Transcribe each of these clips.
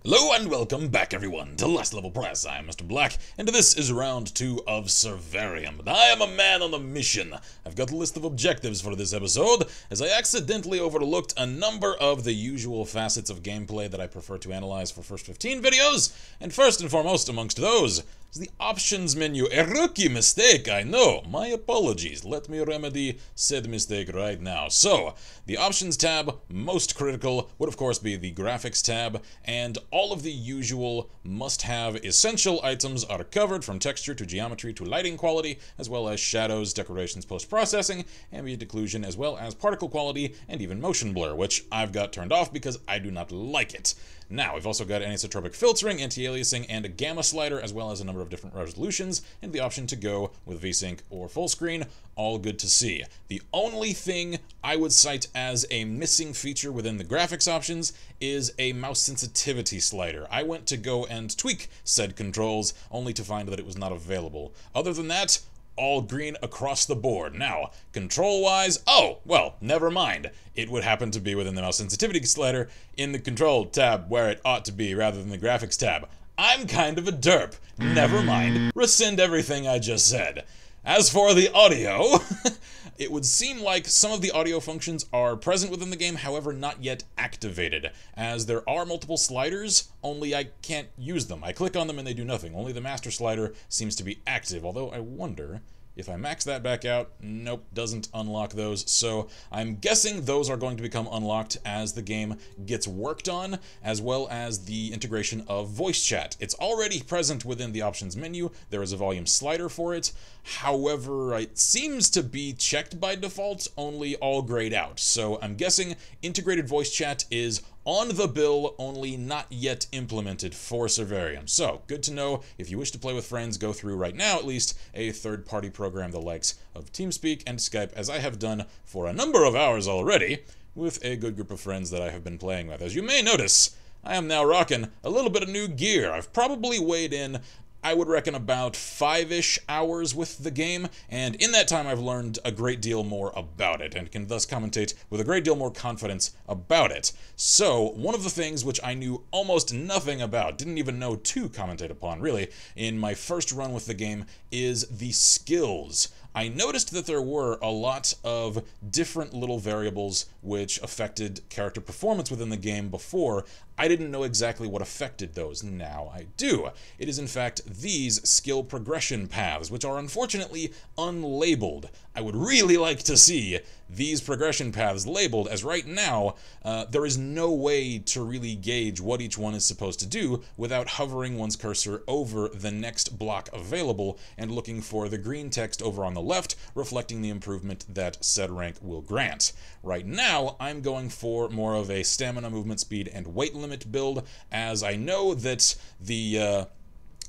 Hello and welcome back everyone to Last Level Press. I am Mr. Black, and this is round 2 of Survarium. And I am a man on a mission. I've got a list of objectives for this episode, as I accidentally overlooked a number of the usual facets of gameplay that I prefer to analyze for first 15 videos, and first and foremost amongst those is the options menu. A rookie mistake, I know. My apologies. Let me remedy said mistake right now. So, the options tab, most critical, would of course be the graphics tab, and all of the usual must-have essential items are covered, from texture to geometry to lighting quality, as well as shadows, decorations, post-processing, ambient occlusion, as well as particle quality, and even motion blur, which I've got turned off because I do not like it. Now, we've also got anisotropic filtering, anti-aliasing, and a gamma slider, as well as a number of different resolutions, and the option to go with VSync or full screen. All good to see. The only thing I would cite as a missing feature within the graphics options is a mouse sensitivity slider. I went to go and tweak said controls, only to find that it was not available. Other than that, all green across the board. Now, control-wise, oh, well, never mind. It would happen to be within the mouse sensitivity slider in the control tab where it ought to be rather than the graphics tab. I'm kind of a derp. Never mind. Rescind everything I just said. As for the audio, it would seem like some of the audio functions are present within the game, however not yet activated, as there are multiple sliders, only I can't use them. I click on them and they do nothing. Only the master slider seems to be active, although I wonder if I max that back out. Nope, doesn't unlock those, so I'm guessing those are going to become unlocked as the game gets worked on, as well as the integration of voice chat. It's already present within the options menu. There is a volume slider for it. However, it seems to be checked by default, only all grayed out. So I'm guessing integrated voice chat is on the bill, only not yet implemented for Survarium. So, good to know. If you wish to play with friends, go through right now at least a third-party program the likes of TeamSpeak and Skype, as I have done for a number of hours already, with a good group of friends that I have been playing with. As you may notice, I am now rocking a little bit of new gear. I've probably weighed in, I would reckon, about 5-ish hours with the game, and in that time I've learned a great deal more about it, and can thus commentate with a great deal more confidence about it. So, one of the things which I knew almost nothing about, didn't even know to commentate upon, really, in my first run with the game, is the skills. I noticed that there were a lot of different little variables which affected character performance within the game before. I didn't know exactly what affected those. Now I do. It is in fact these skill progression paths, which are unfortunately unlabeled. I would really like to see these progression paths labeled, as right now there is no way to really gauge what each one is supposed to do without hovering one's cursor over the next block available and looking for the green text over on the left reflecting the improvement that said rank will grant. Right now I'm going for more of a stamina, movement speed, and weight limit build, as I know that the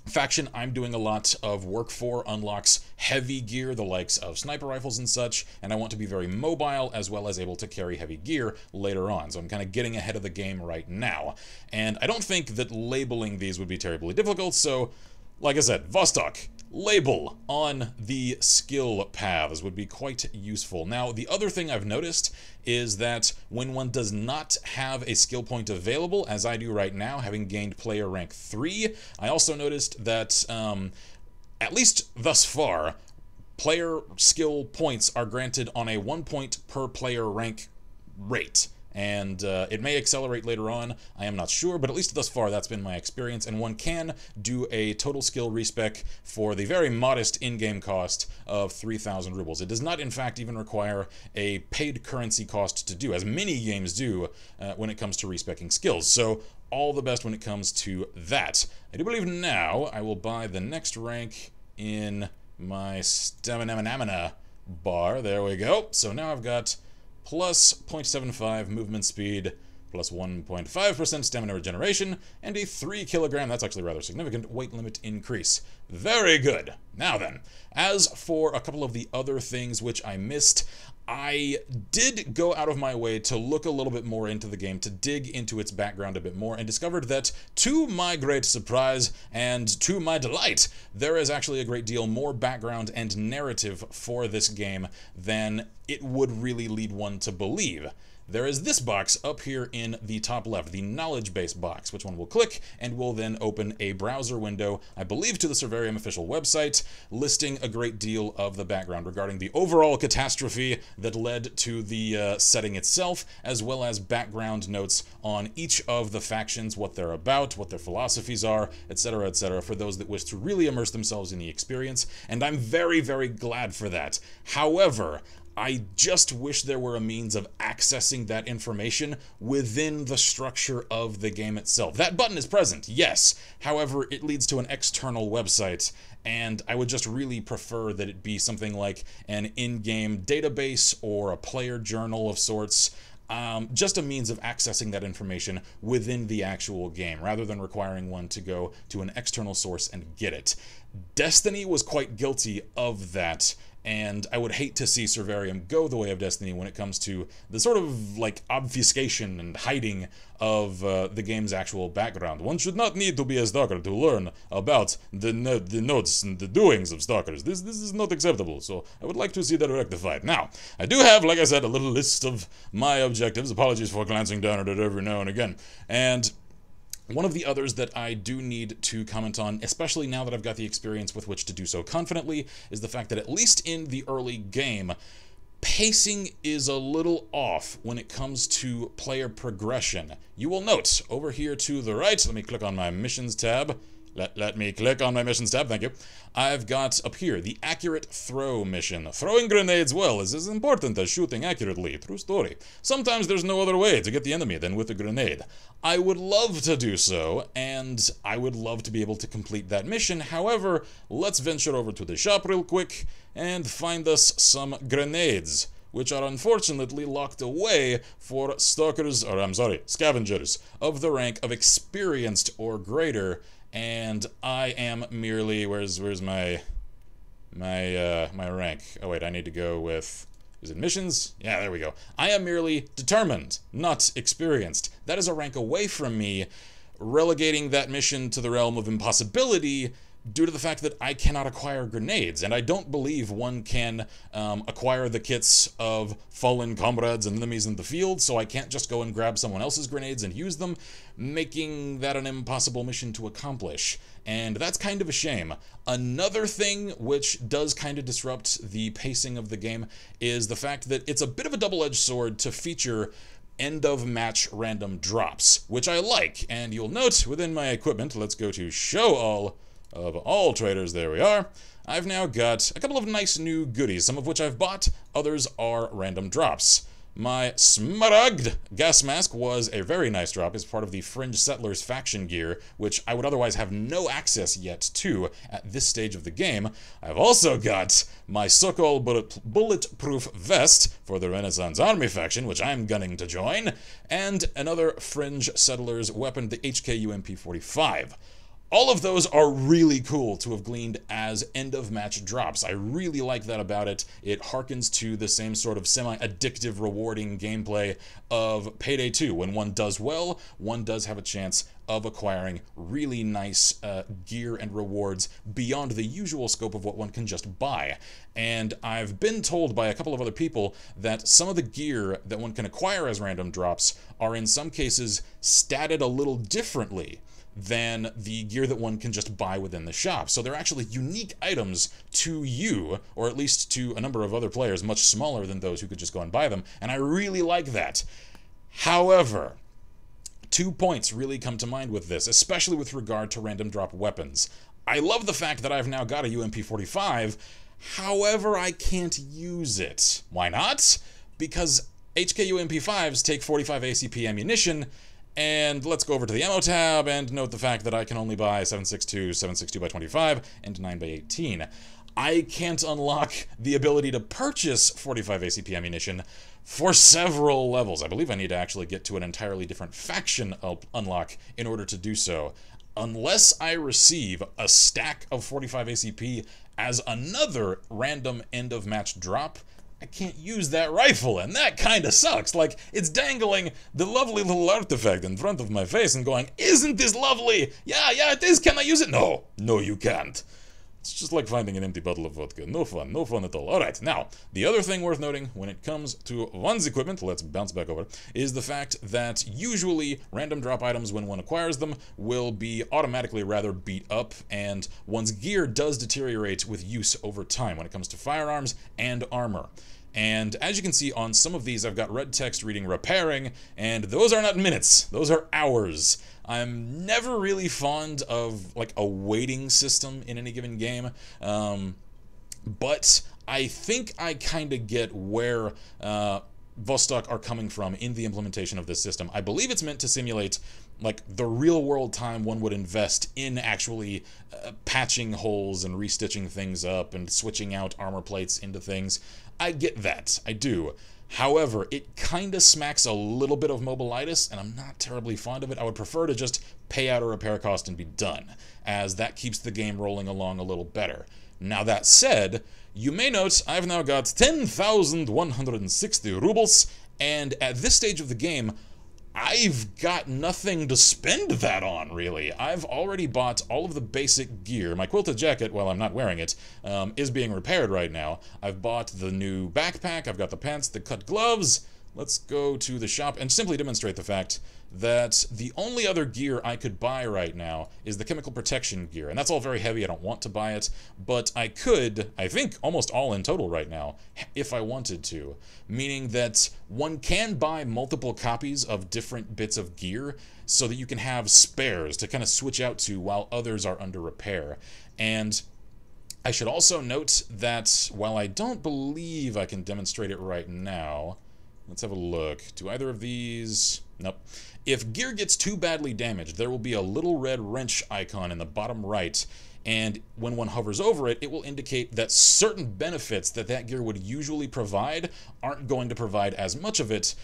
faction I'm doing a lot of work for unlocks heavy gear, the likes of sniper rifles and such, and I want to be very mobile as well as able to carry heavy gear later on, so I'm kind of getting ahead of the game right now. And I don't think that labeling these would be terribly difficult, so like I said, Vostok, label on the skill paths would be quite useful. Now, the other thing I've noticed is that when one does not have a skill point available, as I do right now, having gained player rank 3, I also noticed that, at least thus far, player skill points are granted on a 1 point per player rank rate. And it may accelerate later on, I am not sure, but at least thus far that's been my experience, and one can do a total skill respec for the very modest in-game cost of 3,000 rubles. It does not in fact even require a paid currency cost to do, as many games do when it comes to respecking skills, so all the best when it comes to that. I do believe now I will buy the next rank in my stamina bar. There we go. So now I've got plus 0.75 movement speed, plus 1.5% stamina regeneration, and a 3 kilogram, that's actually rather significant, weight limit increase. Very good. Now then, as for a couple of the other things which I missed, I did go out of my way to look a little bit more into the game, to dig into its background a bit more, and discovered that, to my great surprise and to my delight, there is actually a great deal more background and narrative for this game than it would really lead one to believe. there is this box up here in the top left, the knowledge base box, which one will click and will then open a browser window, I believe to the Survarium official website, listing a great deal of the background regarding the overall catastrophe that led to the setting itself, as well as background notes on each of the factions, what they're about, what their philosophies are, etc., for those that wish to really immerse themselves in the experience, and I'm very, very glad for that. However, I just wish there were a means of accessing that information within the structure of the game itself. That button is present, yes. However, it leads to an external website, and I would just really prefer that it be something like an in-game database or a player journal of sorts. Just a means of accessing that information within the actual game, rather than requiring one to go to an external source and get it. Destiny was quite guilty of that, and I would hate to see Survarium go the way of Destiny when it comes to the sort of, like, obfuscation and hiding of the game's actual background. One should not need to be a stalker to learn about the notes and the doings of stalkers. This is not acceptable, so I would like to see that rectified. Now, I do have, like I said, a little list of my objectives. Apologies for glancing down at it every now and again. And one of the others that I do need to comment on, especially now that I've got the experience with which to do so confidently, is the fact that at least in the early game, pacing is a little off when it comes to player progression. You will note over here to the right, let me click on my missions tab. Let me click on my missions tab, thank you. I've got up here the accurate throw mission. Throwing grenades well is as important as shooting accurately. True story. Sometimes there's no other way to get the enemy than with a grenade. I would love to do so, and I would love to be able to complete that mission. However, let's venture over to the shop real quick and find us some grenades, which are unfortunately locked away for scavengers of the rank of experienced or greater. And I am merely, where's my rank? Oh wait, I need to go with, is it missions? Yeah, there we go. I am merely determined, not experienced. That is a rank away from me, relegating that mission to the realm of impossibility due to the fact that I cannot acquire grenades, and I don't believe one can acquire the kits of fallen comrades and enemies in the field, so I can't just go and grab someone else's grenades and use them, making that an impossible mission to accomplish. And that's kind of a shame. Another thing which does kind of disrupt the pacing of the game is the fact that it's a bit of a double-edged sword to feature end-of-match random drops, which I like, and you'll note within my equipment, let's go to show all of all traders, there we are. I've now got a couple of nice new goodies, some of which I've bought, others are random drops. My Smaragd gas mask was a very nice drop as part of the Fringe Settlers faction gear, which I would otherwise have no access yet to at this stage of the game. I've also got my Sokol bulletproof vest for the Renaissance Army faction, which I'm gunning to join, and another Fringe Settlers weapon, the HKU MP45. All of those are really cool to have gleaned as end-of-match drops. I really like that about it. It harkens to the same sort of semi-addictive, rewarding gameplay of Payday 2. When one does well, one does have a chance of acquiring really nice gear and rewards beyond the usual scope of what one can just buy. And I've been told by a couple of other people that some of the gear that one can acquire as random drops are in some cases statted a little differently than the gear that one can just buy within the shop. So they're actually unique items to you, or at least to a number of other players much smaller than those who could just go and buy them, and I really like that. However, 2 points really come to mind with this, especially with regard to random drop weapons. I love the fact that I've now got a UMP45, however I can't use it. Why not? Because HKU MP5s take 45 ACP ammunition, and let's go over to the ammo tab and note the fact that I can only buy 7.62, 7.62 by 25, and 9 by 18. I can't unlock the ability to purchase 45 ACP ammunition for several levels. I believe I need to actually get to an entirely different faction unlock in order to do so. Unless I receive a stack of 45 ACP as another random end-of-match drop, I can't use that rifle, and that kinda sucks. Like, it's dangling the lovely little artifact in front of my face and going, isn't this lovely? Yeah, it is, can I use it? No, you can't. It's just like finding an empty bottle of vodka. No fun, no fun at all. Alright, now, the other thing worth noting when it comes to one's equipment, let's bounce back over, is the fact that usually random drop items when one acquires them will be automatically rather beat up, and one's gear does deteriorate with use over time when it comes to firearms and armor. And as you can see on some of these, I've got red text reading repairing, and those are not minutes, those are hours. I'm never really fond of like a waiting system in any given game, but I think I kind of get where Vostok are coming from in the implementation of this system. I believe it's meant to simulate like the real world time one would invest in actually patching holes and restitching things up and switching out armor plates into things. I get that, I do. However, it kind of smacks a little bit of mobilitis, and I'm not terribly fond of it. I would prefer to just pay out a repair cost and be done, as that keeps the game rolling along a little better. Now that said, you may note I've now got 10,160 rubles, and at this stage of the game, I've got nothing to spend that on, really. I've already bought all of the basic gear. My quilted jacket, while I'm not wearing it, is being repaired right now. I've bought the new backpack, I've got the pants, the cut gloves. Let's go to the shop and simply demonstrate the fact that the only other gear I could buy right now is the chemical protection gear, and that's all very heavy, I don't want to buy it, but I could, I think almost all in total right now, if I wanted to, meaning that one can buy multiple copies of different bits of gear so that you can have spares to kind of switch out to while others are under repair. And I should also note that while I don't believe I can demonstrate it right now, let's have a look. Do either of these... Nope. If gear gets too badly damaged, there will be a little red wrench icon in the bottom right, and when one hovers over it, it will indicate that certain benefits that that gear would usually provide aren't going to provide as much of it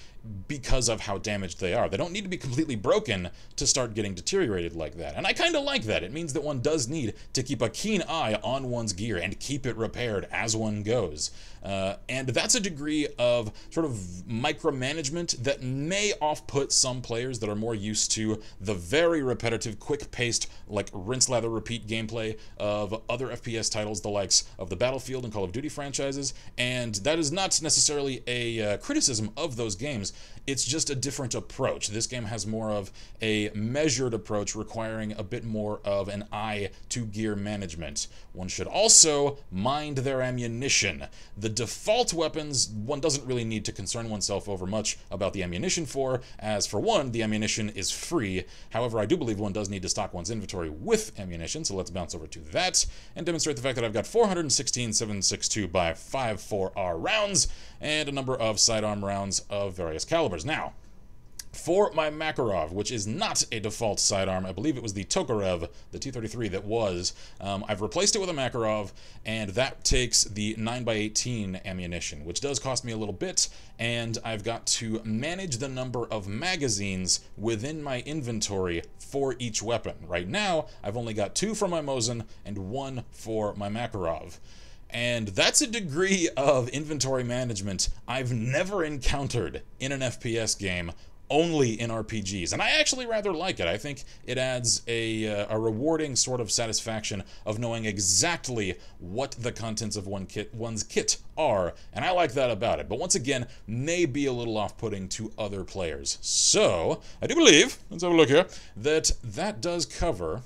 because of how damaged they are. They don't need to be completely broken to start getting deteriorated like that. And I kind of like that. It means that one does need to keep a keen eye on one's gear and keep it repaired as one goes. And that's a degree of sort of micromanagement that may off-put some players that are more used to the very repetitive, quick-paced, like rinse, lather, repeat gameplay of other FPS titles, the likes of the Battlefield and Call of Duty franchises. And that is not necessarily a criticism of those games. It's just a different approach. This game has more of a measured approach requiring a bit more of an eye to gear management. One should also mind their ammunition. The default weapons, one doesn't really need to concern oneself over much about the ammunition for, as for one, the ammunition is free. However, I do believe one does need to stock one's inventory with ammunition, so let's bounce over to that and demonstrate the fact that I've got 416 7.62 by 5.4R rounds and a number of sidearm rounds of various calibers. Now, for my Makarov, which is not a default sidearm, I believe it was the Tokarev, the T-33 that was, I've replaced it with a Makarov, and that takes the 9x18 ammunition, which does cost me a little bit, and I've got to manage the number of magazines within my inventory for each weapon. Right now, I've only got 2 for my Mosin and 1 for my Makarov. And that's a degree of inventory management I've never encountered in an FPS game, only in RPGs. And I actually rather like it. I think it adds a rewarding sort of satisfaction of knowing exactly what the contents of one's kit are. And I like that about it. But once again, may be a little off-putting to other players. So, I do believe, let's have a look here, that does cover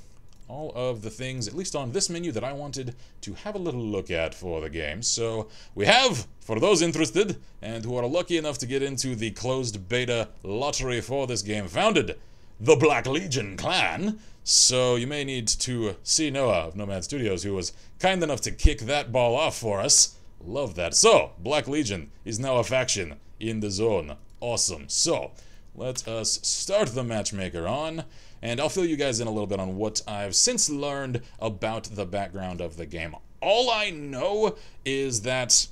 all of the things, at least on this menu, that I wanted to have a little look at for the game. So we have, for those interested and who are lucky enough to get into the closed beta lottery for this game, founded the Black Legion clan. So you may need to see Noah of Nomad Studios, who was kind enough to kick that ball off for us. Love that. So, Black Legion is now a faction in the zone. Awesome. So, let us start the matchmaker on, and I'll fill you guys in a little bit on what I've since learned about the background of the game. All I know is that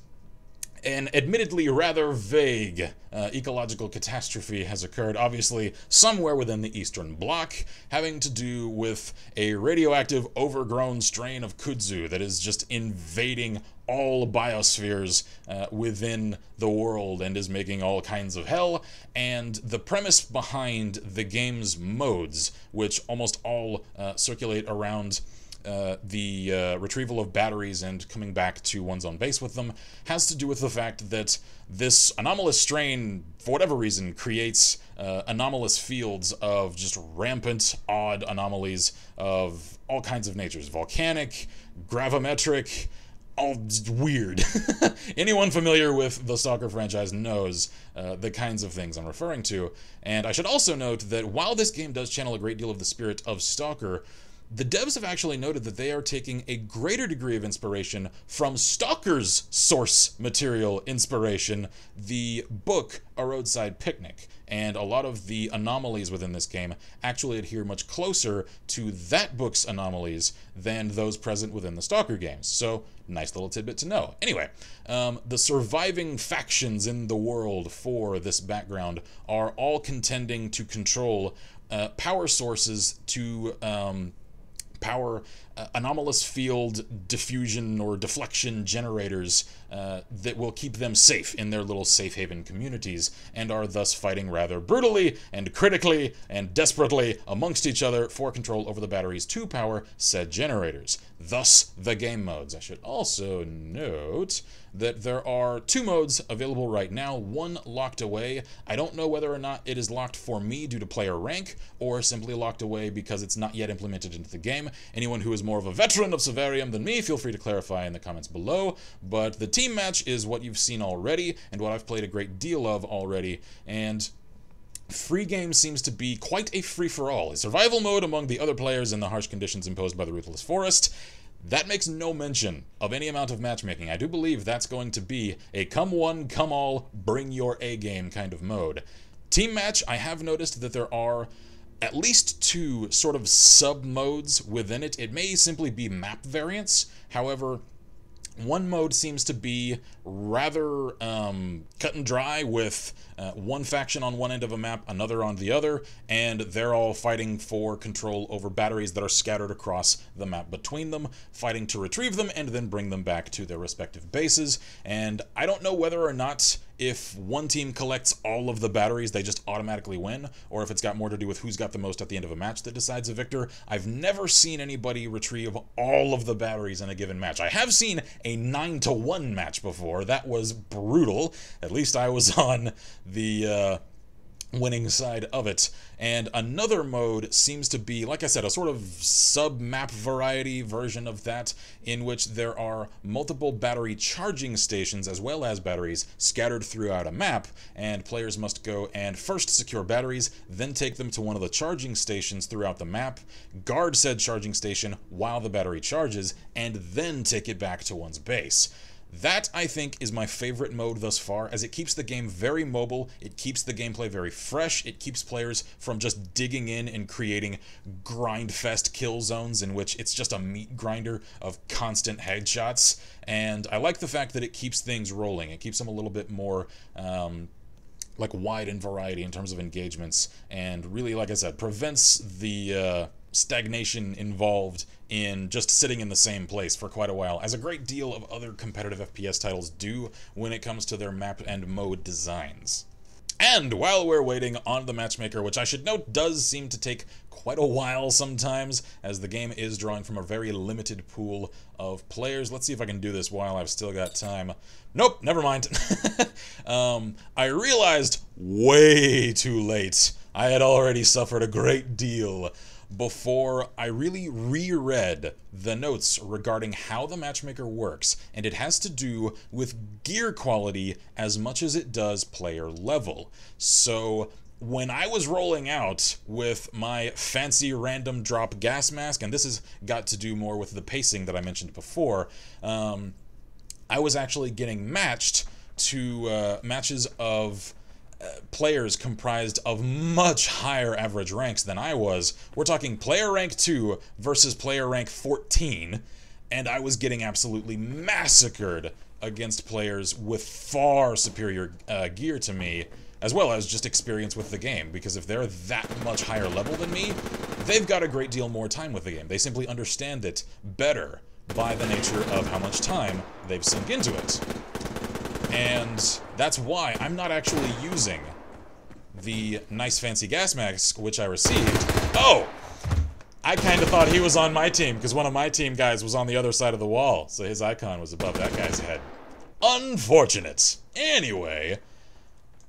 an admittedly rather vague ecological catastrophe has occurred, obviously somewhere within the Eastern Bloc, having to do with a radioactive overgrown strain of kudzu that is just invading all biospheres within the world and is making all kinds of hell. And the premise behind the game's modes, which almost all circulate around retrieval of batteries and coming back to one's own base with them has to do with the fact that this anomalous strain, for whatever reason, creates anomalous fields of just rampant, odd anomalies of all kinds of natures. Volcanic, gravimetric, all weird. Anyone familiar with the S.t.a.l.k.e.r franchise knows the kinds of things I'm referring to. And I should also note that while this game does channel a great deal of the spirit of S.t.a.l.k.e.r, the devs have actually noted that they are taking a greater degree of inspiration from S.t.a.l.k.e.r's source material inspiration, the book A Roadside Picnic. And a lot of the anomalies within this game actually adhere much closer to that book's anomalies than those present within the S.t.a.l.k.e.r games. So, nice little tidbit to know. Anyway, the surviving factions in the world for this background are all contending to control power sources to power anomalous field diffusion or deflection generators that will keep them safe in their little safe haven communities, and are thus fighting rather brutally and critically and desperately amongst each other for control over the batteries to power said generators. Thus the game modes. I should also note that there are 2 modes available right now, one locked away. I don't know whether or not it is locked for me due to player rank, or simply locked away because it's not yet implemented into the game. Anyone who is more of a veteran of Survarium than me, feel free to clarify in the comments below, but the team match is what you've seen already, and what I've played a great deal of already, and free game seems to be quite a free-for-all. A survival mode among the other players in the harsh conditions imposed by the Ruthless Forest. That makes no mention of any amount of matchmaking. I do believe that's going to be a come one, come all, bring your A game kind of mode. Team match, I have noticed that there are at least 2 sort of sub-modes within it. It may simply be map variants. However, one mode seems to be rather cut and dry, with one faction on one end of a map, another on the other, and they're all fighting for control over batteries that are scattered across the map between them, fighting to retrieve them and then bring them back to their respective bases. And I don't know whether or not if one team collects all of the batteries, they just automatically win, or if it's got more to do with who's got the most at the end of a match that decides a victor. I've never seen anybody retrieve all of the batteries in a given match. I have seen a 9-to-1 match before. That was brutal. At least I was on the winning side of it. And another mode seems to be, like I said, a sort of sub-map variety version of that, in which there are multiple battery charging stations as well as batteries scattered throughout a map, and players must go and first secure batteries, then take them to one of the charging stations throughout the map, guard said charging station while the battery charges, and then take it back to one's base. That, I think, is my favorite mode thus far, as it keeps the game very mobile, it keeps the gameplay very fresh, it keeps players from just digging in and creating grind-fest kill zones in which it's just a meat grinder of constant headshots, and I like the fact that it keeps things rolling. It keeps them a little bit more like wide in variety in terms of engagements, and really, like I said, prevents the stagnation involved in just sitting in the same place for quite a while, as a great deal of other competitive FPS titles do when it comes to their map and mode designs. And while we're waiting on the matchmaker, which I should note does seem to take quite a while sometimes, as the game is drawing from a very limited pool of players. Let's see if I can do this while I've still got time. Nope, never mind. I realized way too late I had already suffered a great deal before I really reread the notes regarding how the matchmaker works, and it has to do with gear quality as much as it does player level. So when I was rolling out with my fancy random drop gas mask, and this has got to do more with the pacing that I mentioned before, I was actually getting matched to matches of players comprised of much higher average ranks than I was. We're talking player rank 2 versus player rank 14, and I was getting absolutely massacred against players with far superior gear to me, as well as just experience with the game, because if they're that much higher level than me, they've got a great deal more time with the game. They simply understand it better by the nature of how much time they've sunk into it. And that's why I'm not actually using the nice fancy gas mask which I received. Oh! I kind of thought he was on my team, because one of my team guys was on the other side of the wall, so his icon was above that guy's head. Unfortunate. Anyway,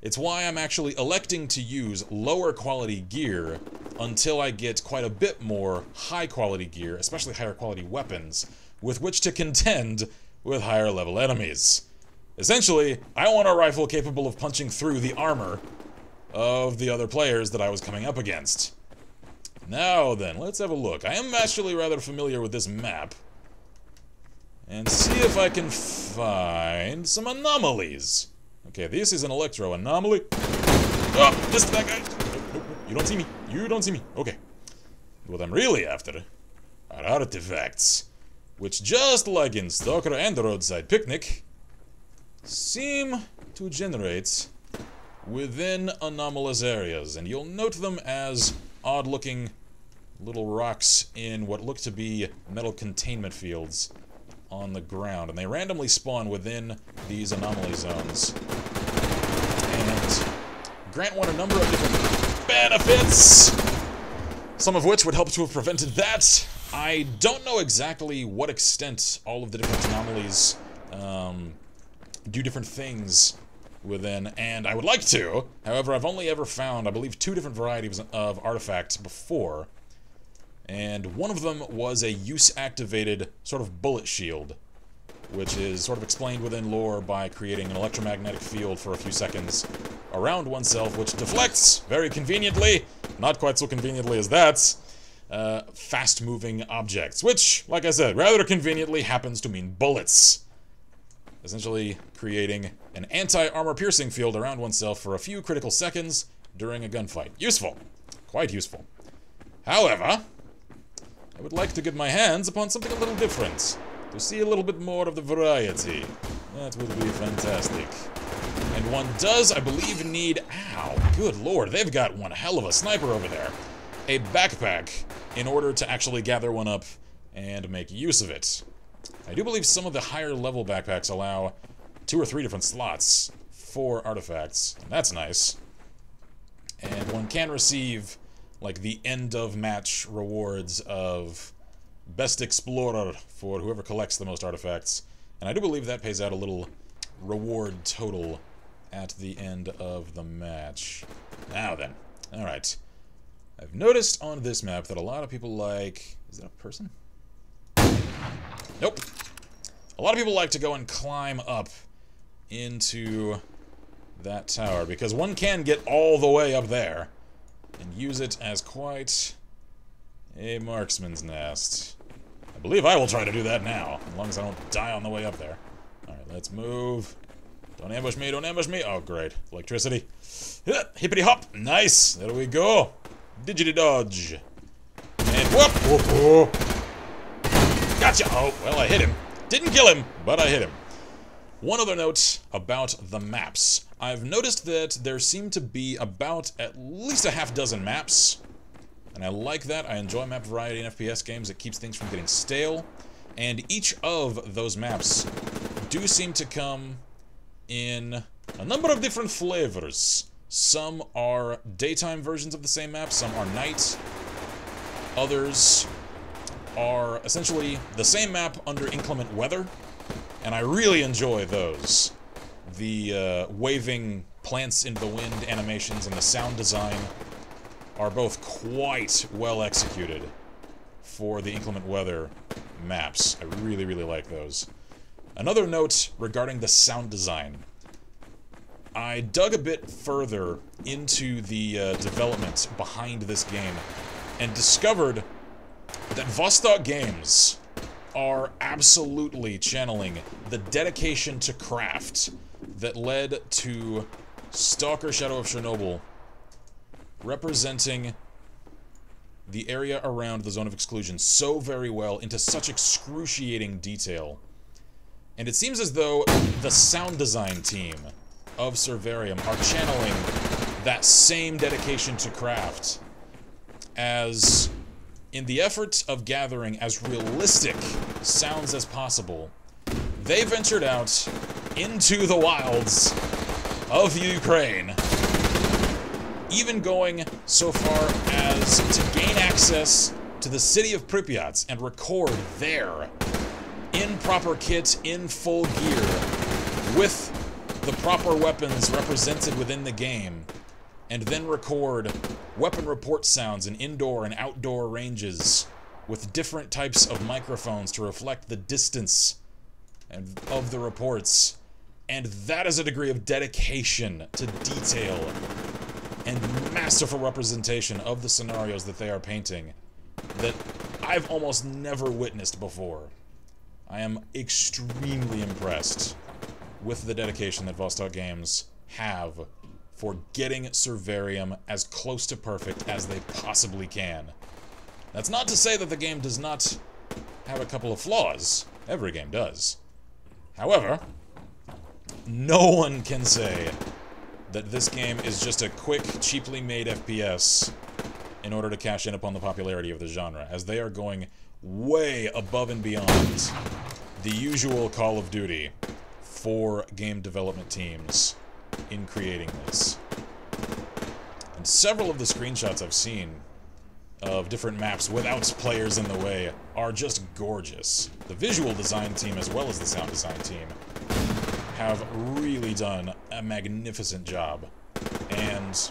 it's why I'm actually electing to use lower quality gear until I get quite a bit more high quality gear, especially higher quality weapons, with which to contend with higher level enemies. Essentially, I want a rifle capable of punching through the armor of the other players that I was coming up against. Now then, let's have a look. I am actually rather familiar with this map. And see if I can find some anomalies. Okay, this is an electro anomaly. Oh, missed that guy. Nope, nope, you don't see me. You don't see me. Okay. What I'm really after are artifacts, which, just like in S.t.a.l.K.e.r and the Roadside Picnic, seem to generate within anomalous areas. And you'll note them as odd-looking little rocks in what look to be metal containment fields on the ground, and they randomly spawn within these anomaly zones and grant one a number of different benefits, some of which would help to have prevented that. I don't know exactly what extent all of the different anomalies do different things within, and I would like to. However, I've only ever found, I believe, 2 different varieties of artifacts before, and one of them was a use-activated sort of bullet shield, which is sort of explained within lore by creating an electromagnetic field for a few seconds around oneself, which deflects, very conveniently, not quite so conveniently as that, fast-moving objects, which, like I said, rather conveniently happens to mean bullets. Essentially creating an anti-armor piercing field around oneself for a few critical seconds during a gunfight. Useful. Quite useful. However, I would like to get my hands upon something a little different, to see a little bit more of the variety. That would be fantastic. And one does, I believe, need... Ow, good lord, they've got one hell of a sniper over there. A backpack, in order to actually gather one up and make use of it. I do believe some of the higher level backpacks allow 2 or 3 different slots for artifacts. That's nice. And one can receive, like, the end of match rewards of Best Explorer for whoever collects the most artifacts. And I do believe that pays out a little reward total at the end of the match. Now then. Alright. I've noticed on this map that a lot of people like... Is that a person? Nope. A lot of people like to go and climb up into that tower, because one can get all the way up there and use it as quite a marksman's nest. I believe I will try to do that now, as long as I don't die on the way up there. Alright, let's move. Don't ambush me, don't ambush me. Oh, great. Electricity. Hippity hop. Nice. There we go. Digity dodge. And whoop. Whoop, whoop. Gotcha! Oh, well, I hit him. Didn't kill him, but I hit him. One other note about the maps. I've noticed that there seem to be about at least a half-dozen maps, and I like that. I enjoy map variety in FPS games. It keeps things from getting stale, and each of those maps do seem to come in a number of different flavors. Some are daytime versions of the same map, some are night. Others are essentially the same map under inclement weather, and I really enjoy those. The waving plants into the wind animations and the sound design are both quite well executed for the inclement weather maps. I really, really like those. Another note regarding the sound design. I dug a bit further into the development behind this game and discovered that Vostok Games are absolutely channeling the dedication to craft that led to Stalker Shadow of Chernobyl, representing the area around the zone of exclusion so very well into such excruciating detail. And it seems as though the sound design team of Survarium are channeling that same dedication to craft as... in the effort of gathering as realistic sounds as possible, they ventured out into the wilds of Ukraine, even going so far as to gain access to the city of Pripyat and record there, in proper kit, in full gear, with the proper weapons represented within the game, and then record weapon report sounds in indoor and outdoor ranges with different types of microphones to reflect the distance of the reports. And that is a degree of dedication to detail and masterful representation of the scenarios that they are painting that I've almost never witnessed before. I am extremely impressed with the dedication that Vostok Games have for getting Survarium as close to perfect as they possibly can. That's not to say that the game does not have a couple of flaws. Every game does. However, no one can say that this game is just a quick, cheaply made FPS in order to cash in upon the popularity of the genre, as they are going way above and beyond the usual Call of Duty for game development teams in creating this. And several of the screenshots I've seen of different maps without players in the way are just gorgeous. The visual design team as well as the sound design team have really done a magnificent job. And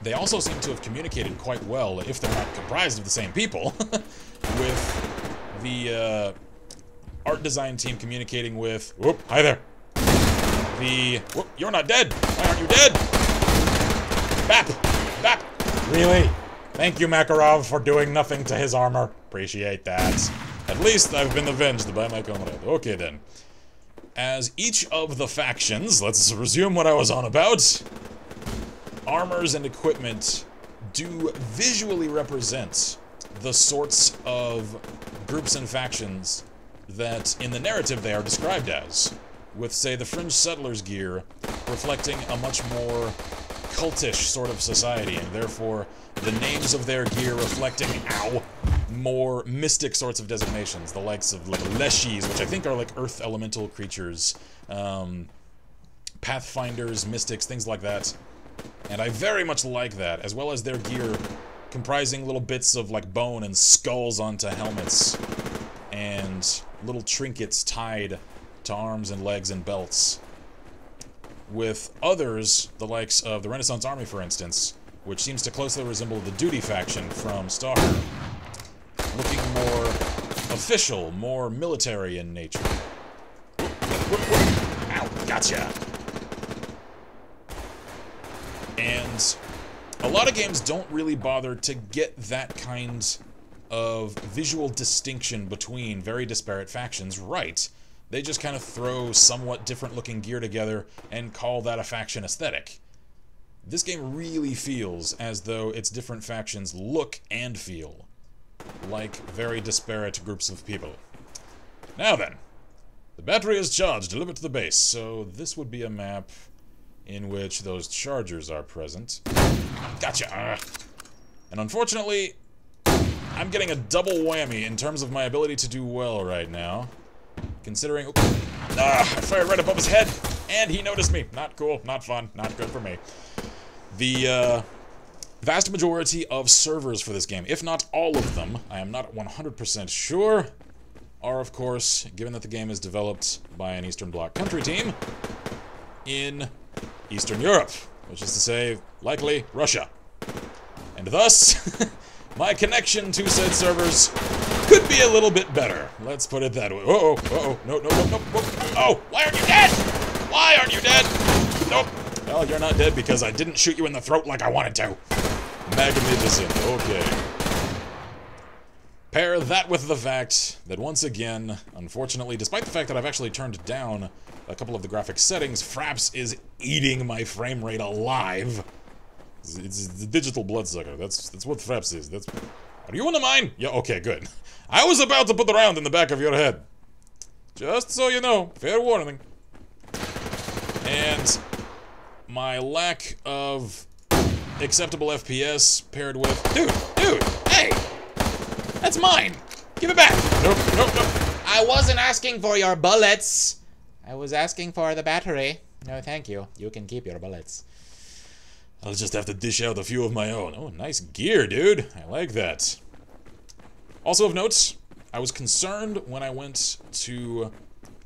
they also seem to have communicated quite well, if they're not comprised of the same people, with the art design team communicating with... Whoop, hi there. Whoop, you're not dead. Why aren't you dead? Bap! Bap! Really? Thank you, Makarov, for doing nothing to his armor. Appreciate that. At least I've been avenged by my comrade. Okay, then. As each of the factions, let's resume what I was on about, armors and equipment do visually represent the sorts of groups and factions that in the narrative they are described as, with, say, the Fringe Settlers gear reflecting a much more cultish sort of society, and therefore the names of their gear reflecting, more mystic sorts of designations, the likes of like Leshis, which I think are like earth elemental creatures, pathfinders, mystics, things like that. And I very much like that, as well as their gear comprising little bits of like bone and skulls onto helmets, and little trinkets tied to arms and legs and belts. With others, the likes of the Renaissance Army, for instance, which seems to closely resemble the Duty faction from s.t.a.l.k.e.r, looking more official, more military in nature. Ow, gotcha! And a lot of games don't really bother to get that kind of visual distinction between very disparate factions right. They just kind of throw somewhat different looking gear together and call that a faction aesthetic. This game really feels as though its different factions look and feel like very disparate groups of people. Now then, the battery is charged, delivered to the base, so this would be a map in which those chargers are present. Gotcha! And unfortunately, I'm getting a double whammy in terms of my ability to do well right now. Considering... I fired right above his head, and he noticed me. Not cool, not fun, not good for me. The vast majority of servers for this game, if not all of them, I am not 100% sure, are of course, given that the game is developed by an Eastern Bloc country team, in Eastern Europe, which is to say, likely, Russia. And thus, my connection to said servers could be a little bit better. Let's put it that way. Uh-oh, uh-oh, no, no, no, no, no. Oh, why aren't you dead? Why aren't you dead? Nope. Well, you're not dead because I didn't shoot you in the throat like I wanted to. Magnificent, okay. Pair that with the fact that once again, unfortunately, despite the fact that I've actually turned down a couple of the graphic settings, Fraps is eating my frame rate alive. It's the digital bloodsucker. That's what Fraps is. Are you in the mine? Yeah, okay, good. I was about to put the round in the back of your head. Just so you know, fair warning. And my lack of acceptable FPS paired with... Dude, hey! That's mine! Give it back! Nope, nope, nope. I wasn't asking for your bullets. I was asking for the battery. No, thank you. You can keep your bullets. I'll just have to dish out a few of my own. Oh, nice gear, dude. I like that. Also of note, I was concerned when I went to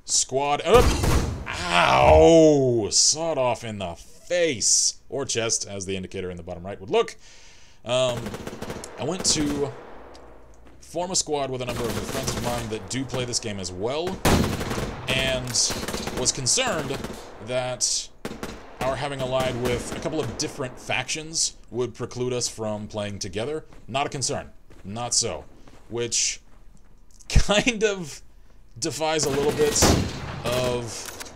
squad up. Ow! Sawed off in the face. Or chest, as the indicator in the bottom right would look. I went to form a squad with a number of friends of mine that do play this game as well, and was concerned that our having allied with a couple of different factions would preclude us from playing together. Not a concern. Not so. Which kind of defies a little bit of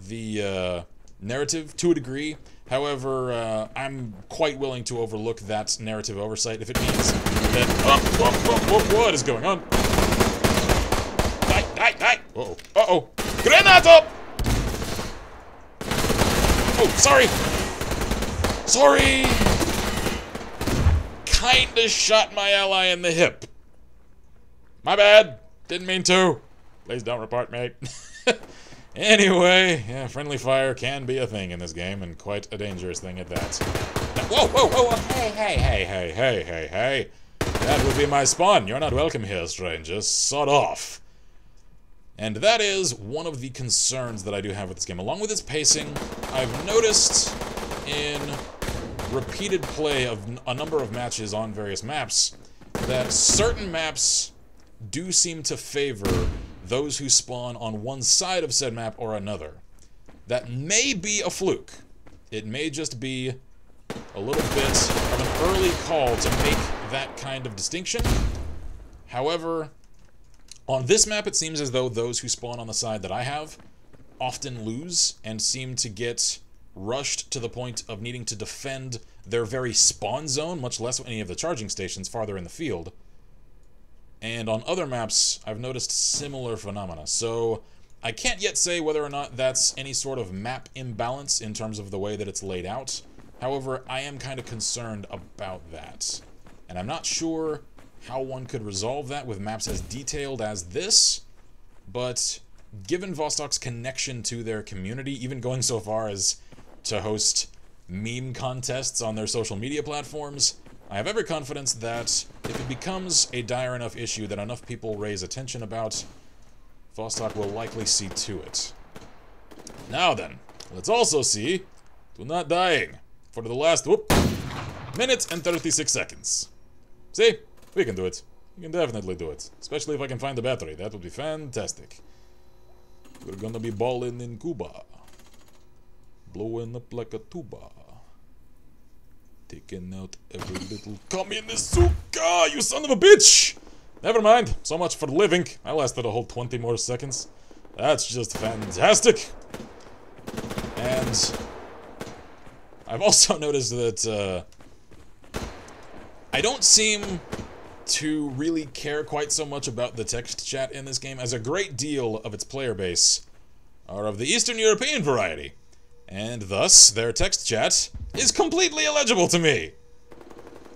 the narrative to a degree. However, I'm quite willing to overlook that narrative oversight if it means that... what is going on? Die! Uh-oh. Uh-oh. Granato! Oh, sorry! Sorry! Kinda shot my ally in the hip. My bad. Didn't mean to. Please don't report, mate. Anyway, yeah, friendly fire can be a thing in this game, and quite a dangerous thing at that. Whoa! Hey. That would be my spawn. You're not welcome here, stranger. Sod off. And that is one of the concerns that I do have with this game. Along with its pacing, I've noticed in repeated play of a number of matches on various maps that certain maps do seem to favor those who spawn on one side of said map or another. That may be a fluke. It may just be a little bit of an early call to make that kind of distinction. However, on this map it seems as though those who spawn on the side that I have often lose and seem to get rushed to the point of needing to defend their very spawn zone, much less any of the charging stations farther in the field. And on other maps, I've noticed similar phenomena. So I can't yet say whether or not that's any sort of map imbalance in terms of the way that it's laid out. However, I am kind of concerned about that. And I'm not sure how one could resolve that with maps as detailed as this, but given Vostok's connection to their community, even going so far as to host meme contests on their social media platforms, I have every confidence that if it becomes a dire enough issue that enough people raise attention about, Vostok will likely see to it. Now then, let's also see to not dying for the last, minute and 36 seconds. See? We can do it. We can definitely do it. Especially if I can find the battery. That would be fantastic. We're gonna be balling in Cuba. Blowing up like a tuba. Taking out every little communist suka, you son of a bitch! Never mind, so much for living. I lasted a whole 20 more seconds. That's just fantastic. And I've also noticed that I don't seem to really care quite so much about the text chat in this game, as a great deal of its player base are of the Eastern European variety, and thus their text chat is completely illegible to me.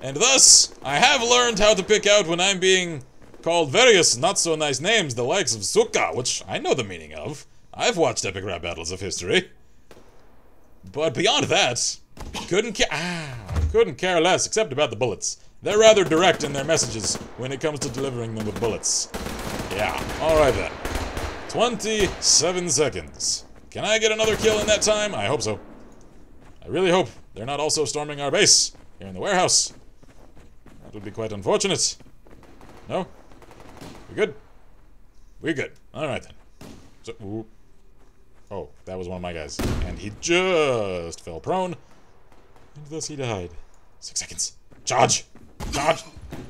And thus, I have learned how to pick out when I'm being called various not-so-nice names, the likes of Suka, which I know the meaning of. I've watched epic rap battles of history. But beyond that, couldn't care less, except about the bullets. They're rather direct in their messages when it comes to delivering them with bullets. Yeah, alright then. 27 seconds. Can I get another kill in that time? I hope so. I really hope they're not also storming our base here in the warehouse. That would be quite unfortunate. No? We good? We good. Alright then. So, ooh. Oh, that was one of my guys. And he just fell prone. And thus he died. 6 seconds. Charge! Charge!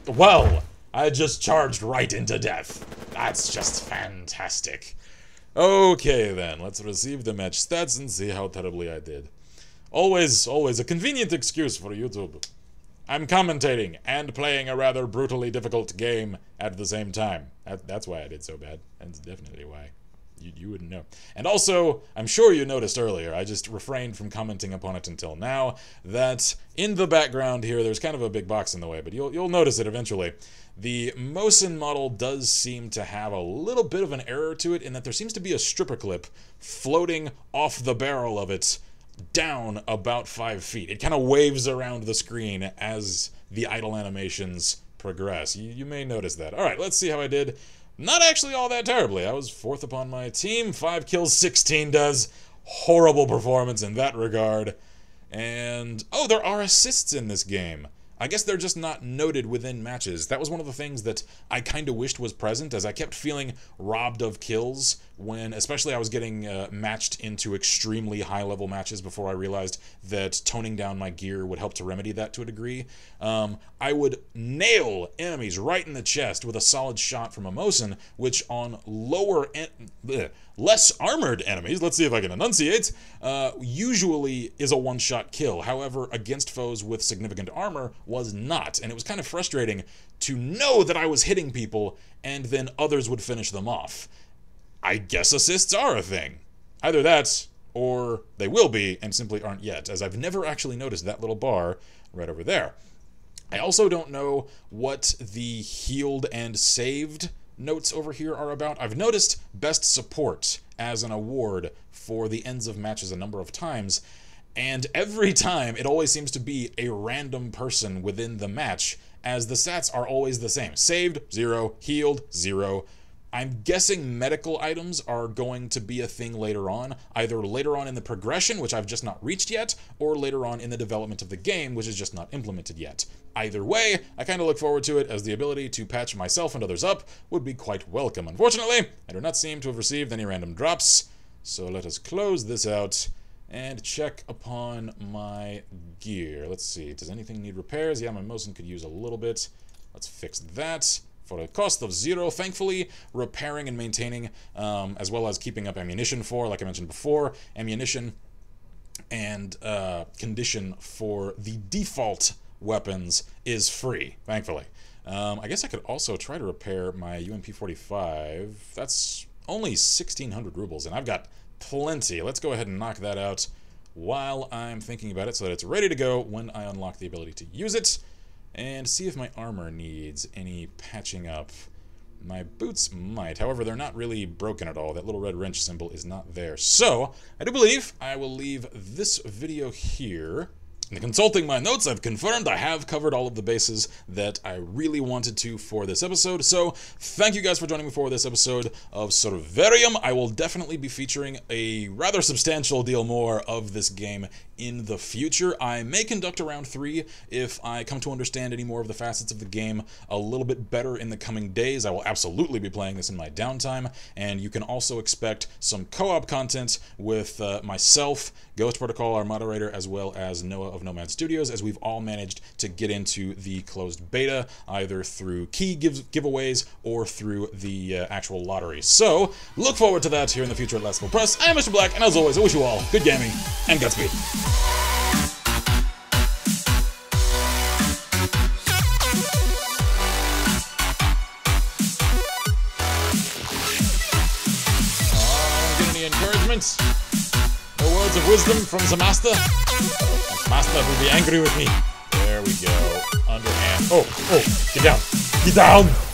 Well, I just charged right into death. That's just fantastic. Okay then, let's receive the match stats and see how terribly I did. Always a convenient excuse for YouTube. I'm commentating and playing a rather brutally difficult game at the same time. That's why I did so bad. That's definitely why. You wouldn't know. And also, I'm sure you noticed earlier, I just refrained from commenting upon it until now, that in the background here, there's kind of a big box in the way, but you'll notice it eventually. The Mosin model does seem to have a little bit of an error to it in that there seems to be a stripper clip floating off the barrel of it down about 5 feet. It kind of waves around the screen as the idle animations progress. You may notice that. Alright, let's see how I did. Not actually all that terribly. I was 4th upon my team. 5 kills, 16 does. Horrible performance in that regard. And, oh, there are assists in this game. I guess they're just not noted within matches. That was one of the things that I kind of wished was present, as I kept feeling robbed of kills when, especially I was getting matched into extremely high-level matches before I realized that toning down my gear would help to remedy that to a degree. I would nail enemies right in the chest with a solid shot from a Mosin, which on less armored enemies, let's see if I can enunciate, usually is a one-shot kill. However, against foes with significant armor was not, and it was kind of frustrating to know that I was hitting people and then others would finish them off. I guess assists are a thing. Either that, or they will be and simply aren't yet, as I've never actually noticed that little bar right over there. I also don't know what the healed and saved notes over here are about. I've noticed best support as an award for the ends of matches a number of times, and every time it always seems to be a random person within the match, as the stats are always the same. Saved, 0. Healed, 0. I'm guessing medical items are going to be a thing later on, either later on in the progression, which I've just not reached yet, or later on in the development of the game, which is just not implemented yet. Either way, I kind of look forward to it, as the ability to patch myself and others up would be quite welcome. Unfortunately, I do not seem to have received any random drops, so let us close this out and check upon my gear. Let's see, does anything need repairs? Yeah, my Mosin could use a little bit. Let's fix that. For a cost of 0, thankfully, repairing and maintaining, as well as keeping up ammunition for, like I mentioned before, ammunition and condition for the default weapons is free, thankfully. I guess I could also try to repair my UMP-45. That's only 1,600 rubles, and I've got plenty. Let's go ahead and knock that out while I'm thinking about it so that it's ready to go when I unlock the ability to use it. And see if my armor needs any patching up. My boots might, however, they're not really broken at all. That little red wrench symbol is not there. So, I do believe I will leave this video here. In consulting my notes, I've confirmed I have covered all of the bases that I really wanted to for this episode. So, thank you guys for joining me for this episode of Survarium. I will definitely be featuring a rather substantial deal more of this game in the future. I may conduct a round 3 if I come to understand any more of the facets of the game a little bit better in the coming days. I will absolutely be playing this in my downtime, and you can also expect some co-op content with myself, Ghost Protocol, our moderator, as well as Noah of Nomad Studios, as we've all managed to get into the closed beta, either through key giveaways or through the actual lottery. So, look forward to that here in the future at Last Level Press. I am Mr. Black, and as always, I wish you all good gaming and Godspeed. Encouragement? No words of wisdom from the master? The master will be angry with me. There we go. Underhand. Oh, get down. Get down!